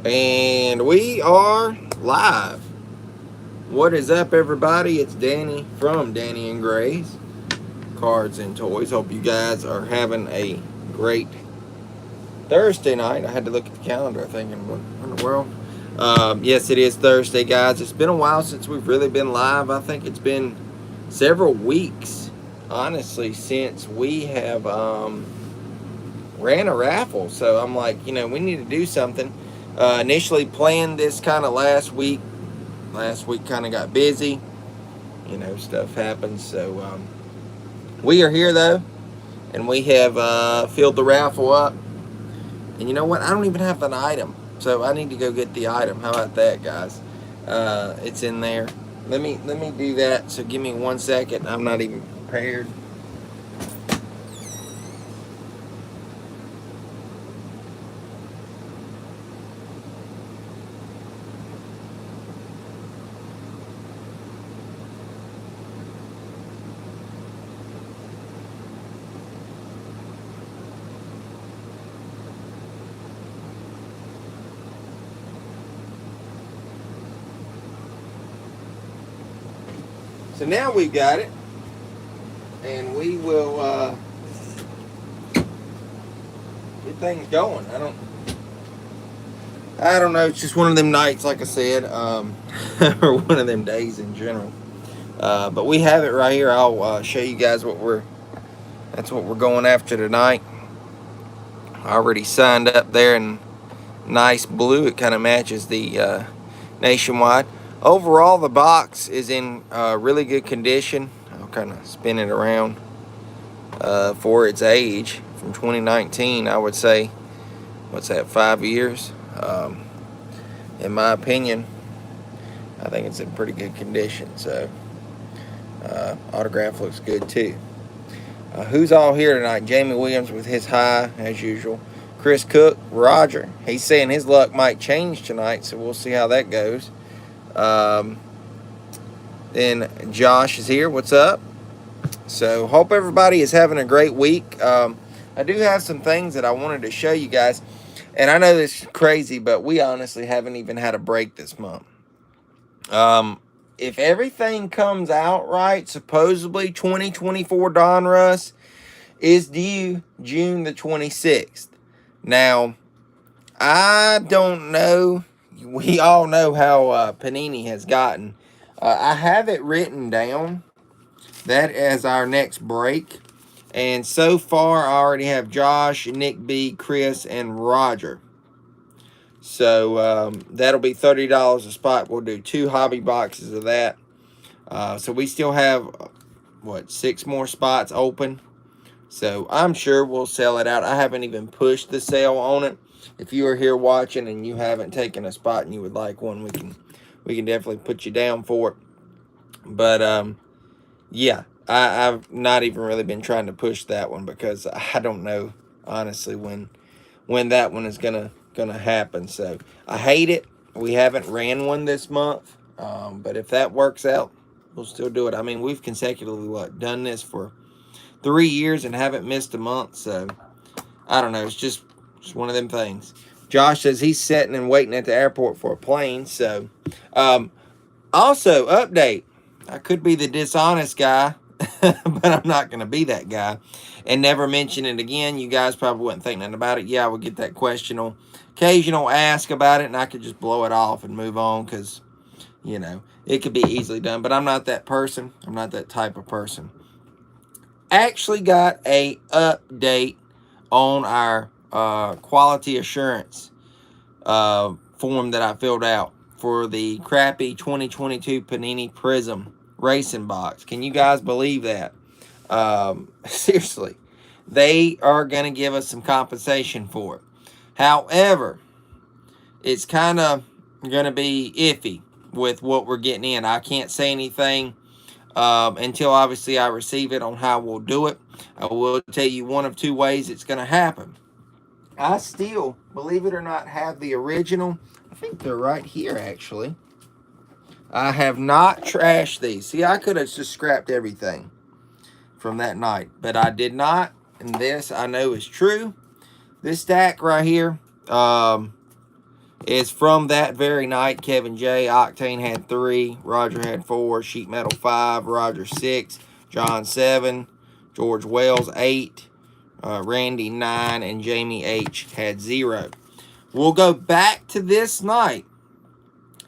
And we are live. What is up, everybody? It's Danny from Danny and Gray's Cards and Toys. Hope you guys are having a great Thursday night. I had to look at the calendar thinking, what in the world? Yes, it is Thursday, guys. It's been a while since we've really been live. I think it's been several weeks, honestly, since we have ran a raffle. So I'm like, we need to do something. Initially planned this kind of last week. Last week kind of got busy. Stuff happens. So we are here though, and we have filled the raffle up. And you know what? I don't even have an item, so I need to go get the item. How about that, guys? It's in there. Let me do that. So give me 1 second. I'm not even prepared. So now we've got it, and we will get things going. I don't know. It's just one of them nights, like I said, or one of them days in general. But we have it right here. I'll show you guys that's what we're going after tonight. I already signed up there in nice blue. It kind of matches the Nationwide. Overall, the box is in really good condition. I'll kind of spin it around for its age. From 2019, I would say, what's that, 5 years? In my opinion, I think it's in pretty good condition. So, autograph looks good too. Who's all here tonight? Jamie Williams with his high, as usual. Chris Cook, Roger. He's saying his luck might change tonight, so we'll see how that goes. Then Josh is here. What's up? So, hope everybody is having a great week. I do have some things that I wanted to show you guys. And I know this is crazy, but we honestly haven't even had a break this month. If everything comes out right, supposedly 2024 Donruss is due June the 26th. Now, I don't know. We all know how Panini has gotten. I have it written down that as our next break. And so far, I already have Josh, Nick B, Chris, and Roger. So that'll be $30 a spot. We'll do 2 hobby boxes of that. So we still have, 6 more spots open. So I'm sure we'll sell it out. I haven't even pushed the sale on it. If you are here watching and you haven't taken a spot and you would like one, we can definitely put you down for it. But yeah, I've not even really been trying to push that one because I don't know honestly when that one is gonna happen. So I hate it. We haven't ran one this month, but if that works out, we'll still do it. I mean, we've consecutively done this for 3 years and haven't missed a month. So I don't know. It's just one of them things. Josh says he's sitting and waiting at the airport for a plane. So also update. I could be the dishonest guy, but I'm not going to be that guy and never mention it again. You guys probably wouldn't think nothing about it. Yeah, I would get that occasional ask about it, and I could just blow it off and move on because, it could be easily done. But I'm not that person. I'm not that type of person. Actually got a update on our quality assurance form that I filled out for the crappy 2022 Panini Prism Racing Box. Can you guys believe that? Seriously, they are going to give us some compensation for it. However, it's kind of going to be iffy with what we're getting in. I can't say anything until obviously I receive it on how we'll do it. I will tell you one of 2 ways it's going to happen. I still, believe it or not, have the original. I think they're right here, actually. I have not trashed these. See, I could have just scrapped everything from that night, but I did not. And this I know is true. This stack right here, is from that very night. Kevin J. Octane had 3. Roger had 4. Sheet Metal 5. Roger 6. John 7. George Wells 8. Randy 9. And Jamie H. had 0. We'll go back to this night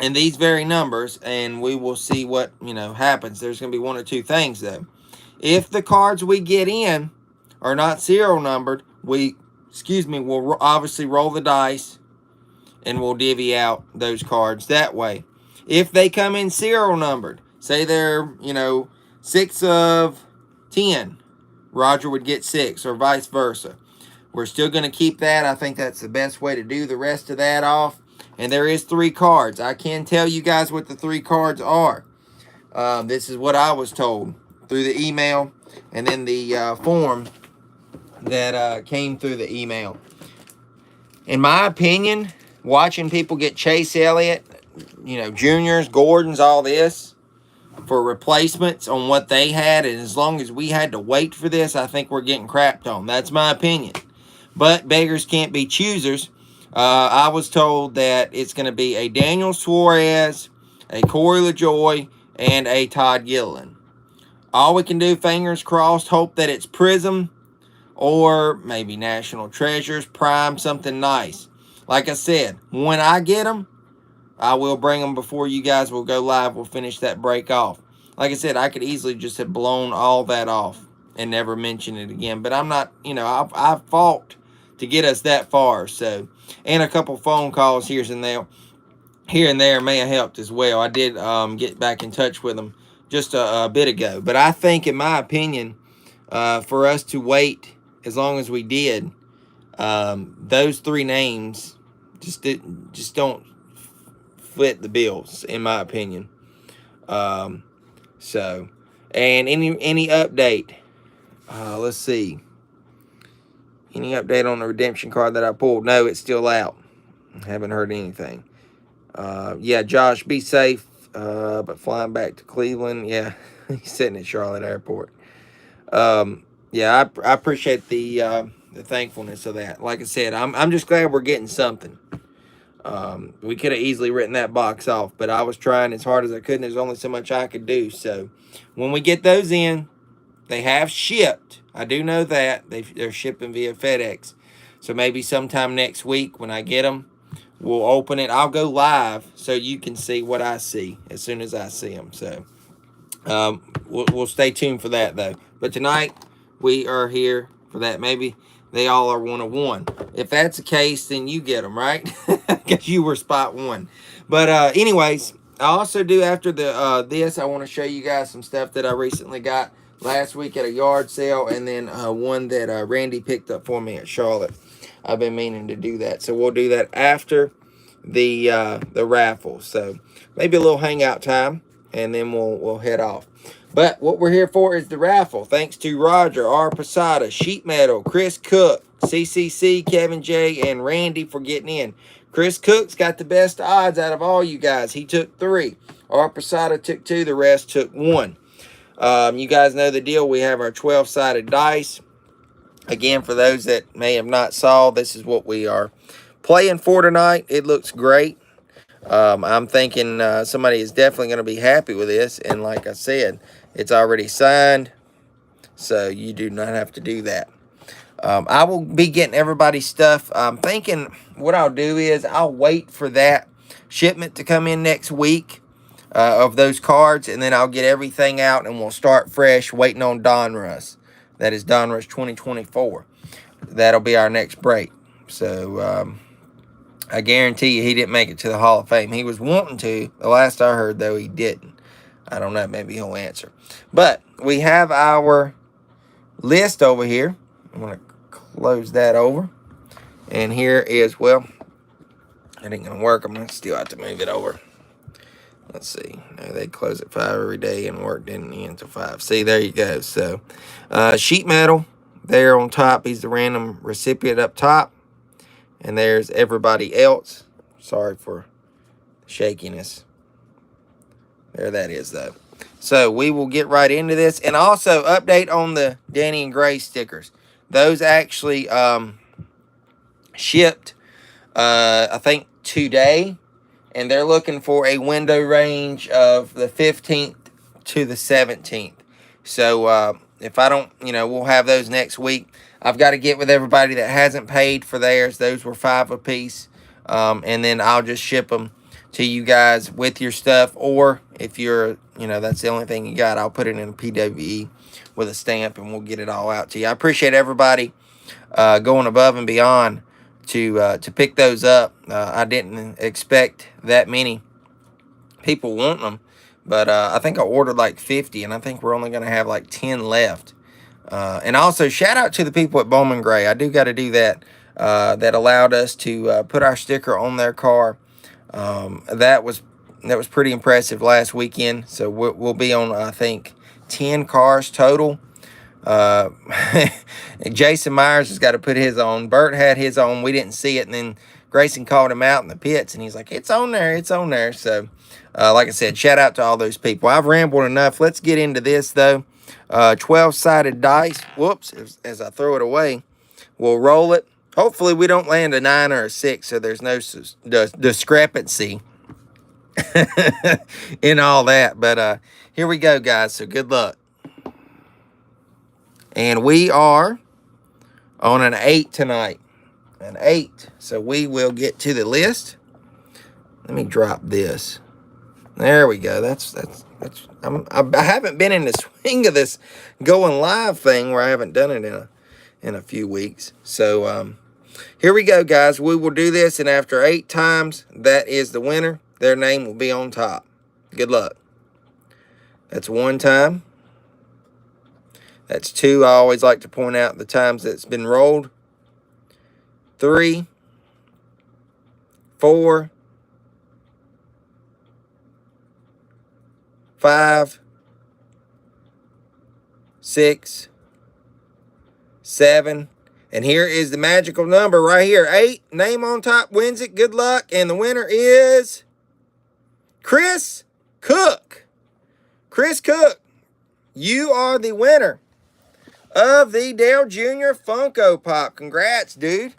and these very numbers, and we will see what, happens. There's going to be one or two things, though. If the cards we get in are not serial numbered, we'll obviously roll the dice, and we'll divvy out those cards that way. If they come in serial numbered, say they're, 6 of 10, Roger would get 6, or vice versa. We're still going to keep that. I think that's the best way to do the rest of that off. And there is 3 cards. I can tell you guys what the 3 cards are. This is what I was told through the email, and then the form that came through the email. In my opinion, watching people get Chase Elliott, juniors, Gordons, all this, for replacements on what they had, and as long as we had to wait for this, I think we're getting crapped on. That's my opinion. But beggars can't be choosers. I was told that it's going to be a Daniel Suarez, a Corey LaJoy, and a Todd Gilliland. All we can do, fingers crossed, hope that it's Prism or maybe National Treasures, Prime, something nice. Like I said, when I get them, I will bring them before you guys will go live. We'll finish that break off. Like I said, I could easily just have blown all that off and never mention it again. But I'm not, I've fought to get us that far. So, and a couple phone calls here and there may have helped as well. I did get back in touch with them just a bit ago. But I think, in my opinion, for us to wait as long as we did, those 3 names just don't fit the bills, in my opinion. So, and any update? Let's see. Any update on the redemption card that I pulled? No, it's still out. Haven't heard anything. Yeah, Josh, be safe. But flying back to Cleveland, yeah, he's sitting at Charlotte Airport. Yeah, I appreciate the thankfulness of that. Like I said, I'm just glad we're getting something. We could have easily written that box off, but I was trying as hard as I could, and there's only so much I could do. So when we get those in, they have shipped. I do know that. They're shipping via FedEx. So maybe sometime next week when I get them, we'll open it. I'll go live so you can see what I see as soon as I see them. So we'll stay tuned for that, though. But tonight, we are here for that. Maybe they all are 1 of 1. If that's the case, then you get them, right? Because you were spot 1. But anyways, I also do, after this, I want to show you guys some stuff that I recently got last week at a yard sale, and then one that Randy picked up for me at Charlotte. I've been meaning to do that, so we'll do that after the raffle. So maybe a little hangout time, and then we'll head off. But what we're here for is the raffle. Thanks to Roger, R. Posada, Sheet Metal, Chris Cook, CCC, Kevin J, and Randy for getting in. Chris Cook's got the best odds out of all you guys. He took 3. R. Posada took 2. The rest took 1. You guys know the deal. We have our 12-sided dice. Again, for those that may have not saw, this is what we are playing for tonight. It looks great. I'm thinking somebody is definitely going to be happy with this. And like I said, it's already signed, so you do not have to do that. I will be getting everybody's stuff. I'm thinking what I'll do is I'll wait for that shipment to come in next week of those cards, and then I'll get everything out, and we'll start fresh waiting on Donruss. That is Donruss 2024. That'll be our next break. So I guarantee you he didn't make it to the Hall of Fame. He was wanting to. The last I heard, though, he didn't. I don't know. Maybe he'll answer. But we have our list over here. I'm going to close that over. And here is, well, it ain't going to work. I'm going to still have to move it over. Let's see. No, they close at 5 every day, and work didn't end until 5. See, there you go. So, Sheet Metal there on top. He's the random recipient up top. And there's everybody else. Sorry for shakiness. There that is, though. So, we will get right into this. And also, update on the Danny and Gray stickers. Those actually shipped, I think, today, and they're looking for a window range of the 15th to the 17th. So if I don't, we'll have those next week. I've got to get with everybody that hasn't paid for theirs. Those were $5 apiece. And then I'll just ship them to you guys with your stuff. Or if you're, that's the only thing you got, I'll put it in a PWE with a stamp and we'll get it all out to you. I appreciate everybody going above and beyond to pick those up. I didn't expect that many people wanting them, but I think I ordered like 50, and I think we're only going to have like 10 left. And also, shout out to the people at Bowman Gray. I do got to do that. That allowed us to put our sticker on their car. That was pretty impressive last weekend. So we'll be on, I think, 10 cars total. Jason Myers has got to put his on. Bert had his on. We didn't see it, and then Grayson called him out in the pits, and he's like, it's on there, it's on there. So like I said, shout out to all those people. I've rambled enough. Let's get into this, though. 12-sided dice. Whoops, as I throw it away, we'll roll it. Hopefully we don't land a 9 or a 6, so there's no discrepancy in all that. But here we go, guys, so good luck. And we are on an 8 tonight. An 8. So we will get to the list. Let me drop this. There we go. I haven't been in the swing of this going live thing where I haven't done it in a few weeks. So here we go, guys. We will do this, and after 8 times, that is the winner. Their name will be on top. Good luck. That's 1 time. That's 2. I always like to point out the times that it's been rolled. 3, 4, 5, 6, 7, and here is the magical number right here. 8, name on top wins it. Good luck. And the winner is Chris Cook. Chris Cook, you are the winner of the Dale Jr. Funko Pop. Congrats, dude.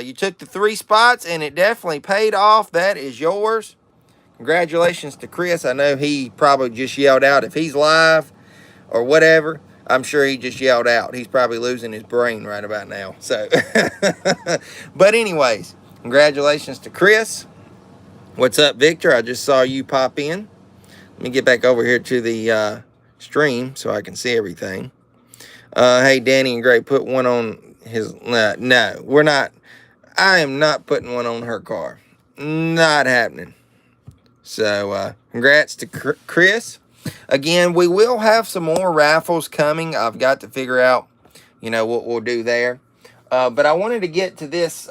You took the 3 spots, and it definitely paid off. That is yours. Congratulations to Chris. I know he probably just yelled out. If he's live or whatever, I'm sure he just yelled out. He's probably losing his brain right about now. So, but anyways, congratulations to Chris. What's up, Victor? I just saw you pop in. Let me get back over here to the stream so I can see everything. Hey, Danny and Gray, put one on his... No, we're not. I am not putting one on her car. Not happening. So, congrats to Chris. Again, we will have some more raffles coming. I've got to figure out, what we'll do there. But I wanted to get to these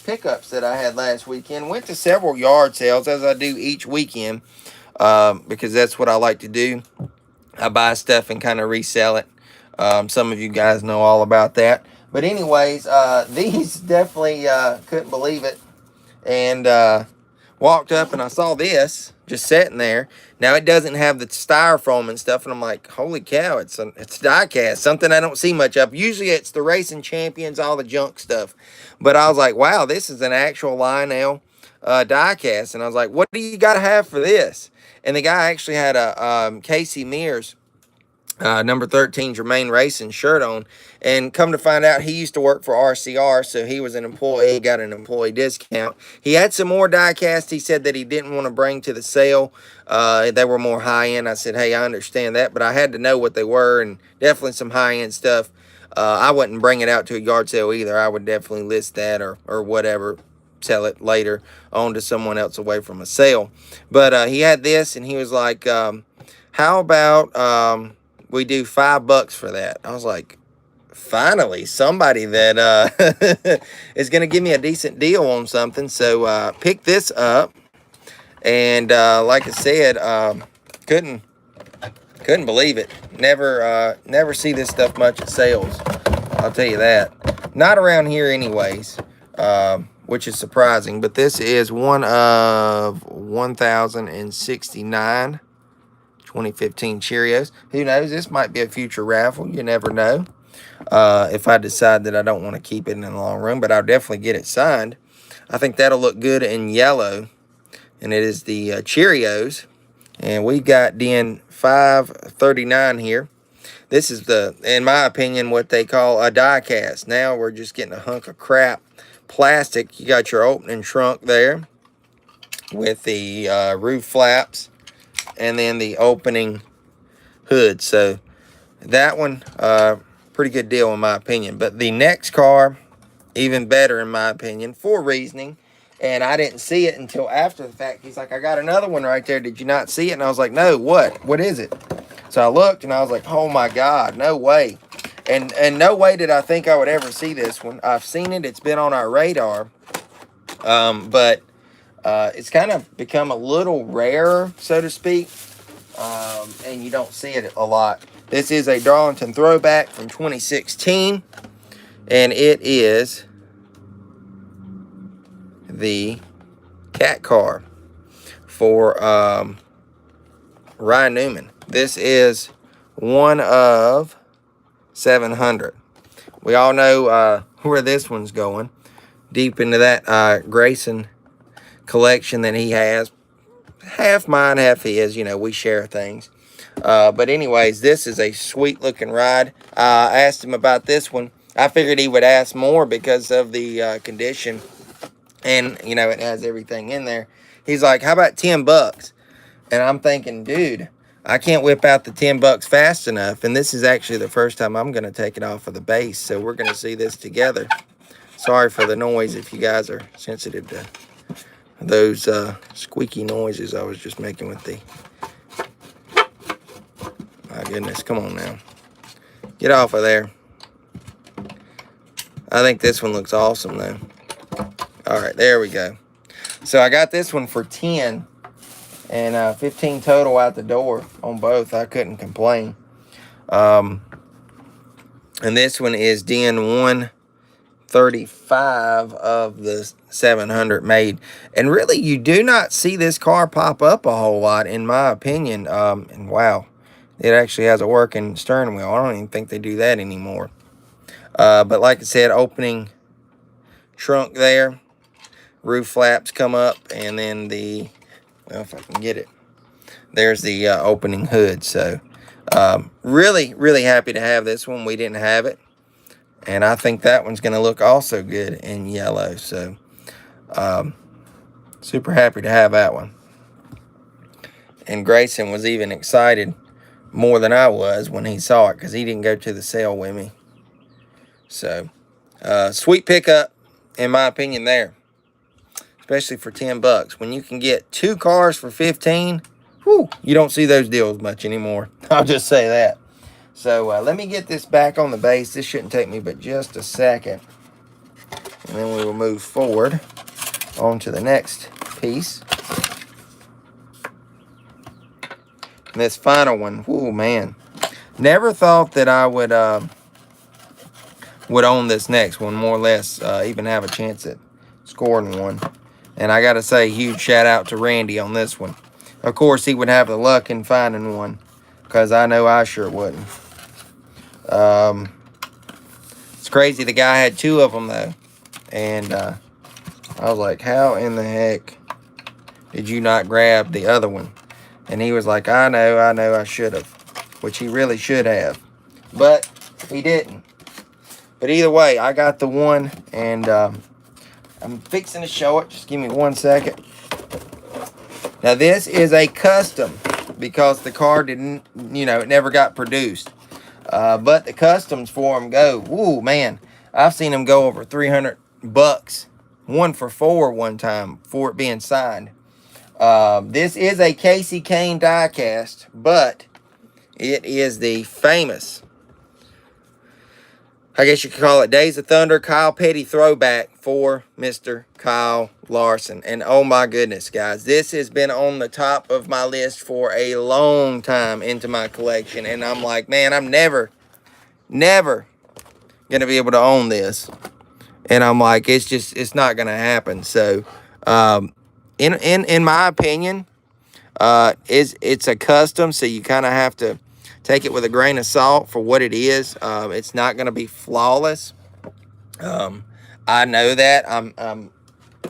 pickups that I had last weekend. Went to several yard sales, as I do each weekend, because that's what I like to do. I buy stuff and kind of resell it. Some of you guys know all about that. But anyways, these definitely couldn't believe it. And walked up and I saw this just sitting there. Now it doesn't have the styrofoam and stuff, and I'm like, holy cow, it's die cast, something I don't see much of. Usually it's the Racing Champions, all the junk stuff. But I was like, wow, this is an actual Lionel die cast. And I was like, what do you got to have for this? And the guy actually had a Casey Mears number 13 Germain Racing shirt on, and come to find out, he used to work for RCR, so he was an employee, got an employee discount. He had some more die cast he said that he didn't want to bring to the sale. They were more high-end. I said, hey, I understand that, but I had to know what they were, and definitely some high-end stuff. I wouldn't bring it out to a yard sale either. I would definitely list that or whatever, sell it later on to someone else away from a sale. But he had this, and he was like, how about we do $5 for that? I was like, finally, somebody that is going to give me a decent deal on something. So pick this up, and like I said, couldn't believe it. Never see this stuff much at sales, I'll tell you that. Not around here anyways, which is surprising. But this is one of 1,069 2015 Cheerios. Who knows? This might be a future raffle. You never know. If I decide that I don't want to keep it in the long run, but I'll definitely get it signed. I think that'll look good in yellow. And it is the Cheerios. And we got Den 539 here. This is the, in my opinion, what they call a die cast. Now we're just getting a hunk of crap plastic. You got your opening trunk there with the roof flaps and then the opening hood. So that one, pretty good deal in my opinion. But the next car, even better in my opinion, for reasoning. And I didn't see it until after the fact. He's like, I got another one right there. Did you not see it? And I was like, no, what? What is it? So I looked and I was like, oh my God, no way. And no way did I think I would ever see this one. I've seen it. It's been on our radar. But it's kind of become a little rarer, so to speak. And you don't see it a lot. This is a Darlington throwback from 2016. And it is the cat car for Ryan Newman. This is one of 700. We all know where this one's going. Deep into that Grayson collection that he has. Half mine, half his. You know, we share things. But anyways, this is a sweet looking ride. I asked him about this one. I figured he would ask more because of the condition. And, you know, it has everything in there. He's like, how about 10 bucks? And I'm thinking, dude, I can't whip out the 10 bucks fast enough. And this is actually the first time I'm going to take it off of the base. So we're going to see this together. Sorry for the noise if you guys are sensitive to those squeaky noises I was just making with the... My goodness, come on now. Get off of there. I think this one looks awesome, though. All right, there we go. So I got this one for 10 and 15 total out the door on both. I couldn't complain. And this one is Den 135 of the 700 made. And really, you do not see this car pop up a whole lot, in my opinion. And wow, it actually has a working steering wheel. I don't even think they do that anymore. But like I said, opening trunk there. Roof flaps come up, and then the, well, if I can get it, there's the opening hood. So really, really happy to have this one. We didn't have it, and I think that one's going to look also good in yellow. So super happy to have that one. And Grayson was even excited more than I was when he saw it, because he didn't go to the sale with me. So sweet pickup, in my opinion, there. Especially for 10 bucks. When you can get 2 cars for 15, whew, you don't see those deals much anymore. I'll just say that. So let me get this back on the base. This shouldn't take me but just a second. And then we will move forward on to the next piece. And this final one, whoa, man. Never thought that I would own this next one, more or less, even have a chance at scoring one. And I got to say, huge shout out to Randy on this one. Of course, he would have the luck in finding one, because I know I sure wouldn't. It's crazy. The guy had 2 of them, though. And I was like, how in the heck did you not grab the other one? And he was like, I know, I should have. Which he really should have. But he didn't. But either way, I got the one, and I'm fixing to show it. Just give me 1 second. Now, this is a custom, because the car didn't, you know, it never got produced. But the customs for them go, woo, man. I've seen them go over 300 bucks. 1 for 4 one time for it being signed. This is a Casey Kane die cast, but it is the famous, I guess you could call it Days of Thunder Kyle Petty throwback for Mr. Kyle Larson. And oh my goodness, guys, this has been on the top of my list for a long time into my collection. And I'm like, man, I'm never going to be able to own this. And I'm like, it's not going to happen. So, in my opinion, it's a custom, so you kind of have to take it with a grain of salt for what it is. It's not going to be flawless. I know that. I'm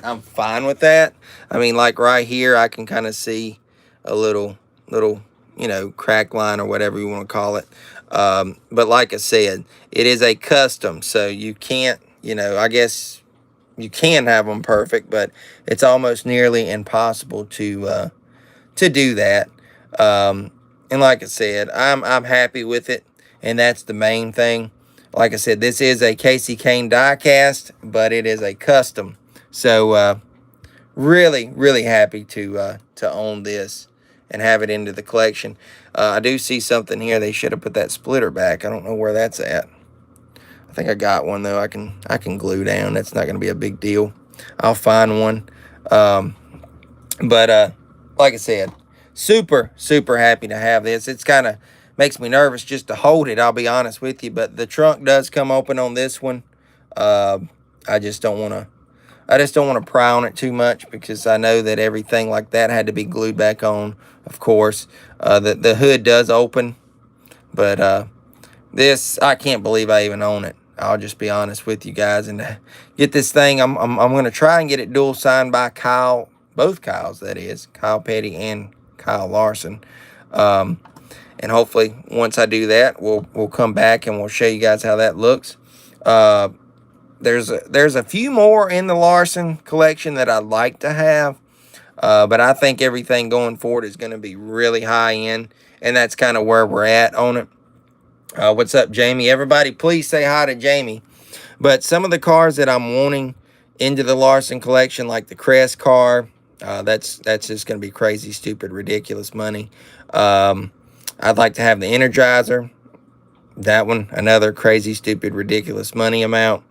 I'm fine with that. I mean, like right here, I can kind of see a little, you know, crack line or whatever you want to call it. But like I said, it is a custom, so you can't, you know, I guess you can have them perfect, but it's almost nearly impossible to do that. And like I said, I'm happy with it, and that's the main thing. Like I said, this is a Casey Kane die cast, but it is a custom. So really, really happy to own this and have it into the collection. I do see something here. They should have put that splitter back. I don't know where that's at. I think I got one though. I can glue down. That's not going to be a big deal. I'll find one. But like I said, super happy to have this. It's kind of makes me nervous just to hold it, I'll be honest with you. But the trunk does come open on this one. I just don't want to pry on it too much, because I know that everything like that had to be glued back on, of course. The hood does open, but this, I can't believe I even own it. I'll just be honest with you guys. And to get this thing, I'm going to try and get it dual signed by Kyle, both Kyles, that is, Kyle Petty and Kyle Larson. And hopefully once I do that, we'll come back and we'll show you guys how that looks. There's a few more in the Larson collection that I'd like to have, but I think everything going forward is going to be really high end, and that's kind of where we're at on it. What's up, Jamie? Everybody, please say hi to Jamie. But some of the cars that I'm wanting into the Larson collection, like the Crest car, that's just going to be crazy, stupid, ridiculous money. I'd like to have the Energizer. That one, another crazy, stupid, ridiculous money amount.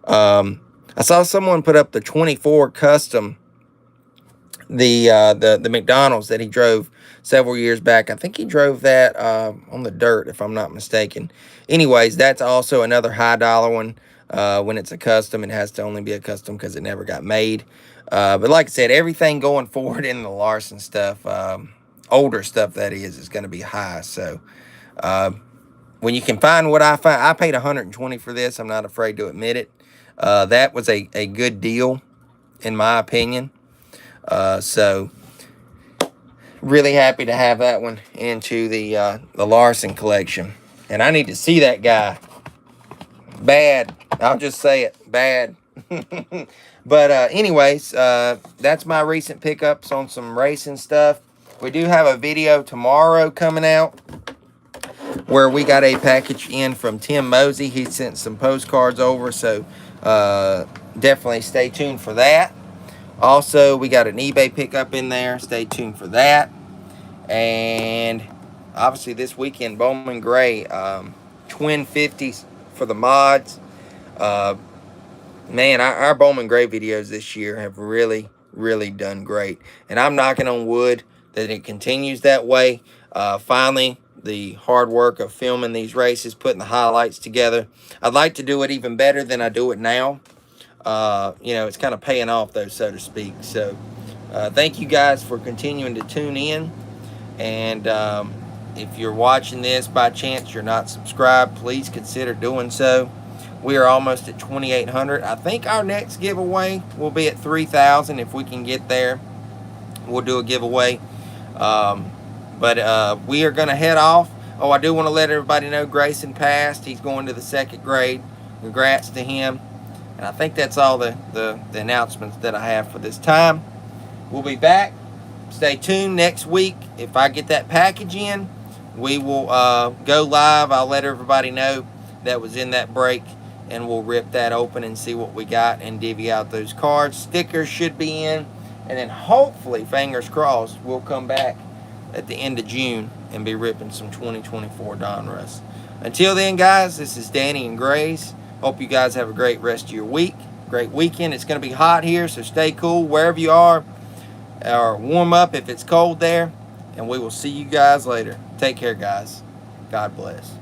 I saw someone put up the 24 Custom, the McDonald's that he drove several years back. I think he drove that on the dirt, if I'm not mistaken. Anyways, that's also another high dollar one. When it's a custom, it has to only be a custom because it never got made. But like I said, everything going forward in the Larson stuff, older stuff that is going to be high. So when you can find what I find, I paid $120 for this. I'm not afraid to admit it. That was a good deal, in my opinion. So really happy to have that one into the Larson collection. And I need to see that guy. Bad. I'll just say it. Bad. But anyways, that's my recent pickups on some racing stuff. We do have a video tomorrow coming out where we got a package in from Tim Mosey. He sent some postcards over, so definitely stay tuned for that. Also, we got an eBay pickup in there. Stay tuned for that. And obviously this weekend, Bowman Gray, twin 50s for the mods. Man, our Bowman Gray videos this year have really done great. And I'm knocking on wood that it continues that way. Finally, the hard work of filming these races, putting the highlights together. I'd like to do it even better than I do it now. You know, it's kind of paying off, though, so to speak. So thank you guys for continuing to tune in. And if you're watching this by chance, you're not subscribed, please consider doing so. We are almost at 2,800. I think our next giveaway will be at 3,000. If we can get there, we'll do a giveaway. But we are going to head off. Oh, I do want to let everybody know Grayson passed. He's going to the 2nd grade. Congrats to him. And I think that's all the announcements that I have for this time. We'll be back. Stay tuned next week. If I get that package in, we will go live. I'll let everybody know that was in that break, and we'll rip that open and see what we got and divvy out those cards. Stickers should be in, and then hopefully, fingers crossed, we'll come back at the end of June and be ripping some 2024 Donruss. Until then, guys, this is Danny and Grace. Hope you guys have a great rest of your week. Great weekend. It's going to be hot here, so stay cool wherever you are. Or warm up if it's cold there. And we will see you guys later. Take care, guys. God bless.